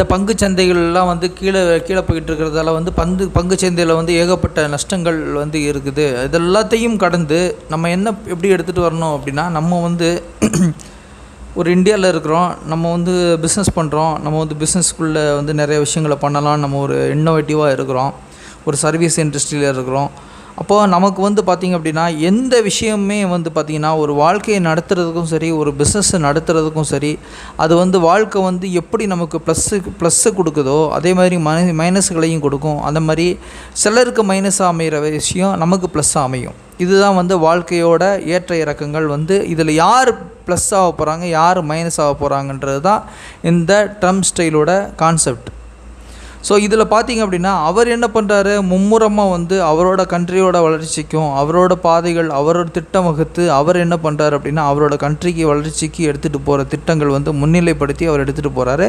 இந்த பங்கு சந்தைகள்லாம் வந்து கீழே கீழே போயிட்டு இருக்கிறதால வந்து பங்கு சந்தையில் வந்து ஏகப்பட்ட நஷ்டங்கள் வந்து இருக்குது. இதெல்லாத்தையும் கடந்து நம்ம என்ன எப்படி எடுத்துகிட்டு வரணும் அப்படின்னா, நம்ம வந்து ஒரு இந்தியாவில் இருக்கிறோம், நம்ம வந்து பிஸ்னஸ் பண்ணுறோம், நம்ம வந்து பிஸ்னஸ்க்குள்ளே வந்து நிறைய விஷயங்களை பண்ணலாம், நம்ம ஒரு இன்னோவேட்டிவாக இருக்கிறோம், ஒரு சர்வீஸ் இண்டஸ்ட்ரியில் இருக்கிறோம். அப்போது நமக்கு வந்து பார்த்திங்க அப்படின்னா எந்த விஷயமே வந்து பார்த்திங்கன்னா ஒரு வாழ்க்கையை நடத்துகிறதுக்கும் சரி, ஒரு பிஸ்னஸை நடத்துகிறதுக்கும் சரி, அது வந்து வாழ்க்கை வந்து எப்படி நமக்கு ப்ளஸ்ஸு கொடுக்குதோ அதே மாதிரி மைனஸ்களையும் கொடுக்கும். அந்த மாதிரி சிலருக்கு மைனஸாக அமைகிற விஷயம் நமக்கு ப்ளஸ்ஸாக அமையும். இதுதான் வந்து வாழ்க்கையோட ஏற்ற இறக்கங்கள். வந்து இதில் யார் ப்ளஸ் ஆக போகிறாங்க, யார் மைனஸ் ஆக போகிறாங்கன்றது தான் இந்த ட்ரம்ப் ஸ்டைலோட கான்செப்ட். ஸோ இதில் பார்த்திங்க அப்படின்னா அவர் என்ன பண்ணுறாரு, மும்முரமாக வந்து அவரோட கண்ட்ரியோட வளர்ச்சிக்கும் அவரோட பாதைகள் அவரோட திட்டம் வகுத்து அவர் என்ன பண்ணுறாரு அப்படின்னா அவரோட கண்ட்ரிக்கு வளர்ச்சிக்கு எடுத்துகிட்டு போகிற திட்டங்கள் வந்து முன்னிலைப்படுத்தி அவர் எடுத்துகிட்டு போகிறாரு.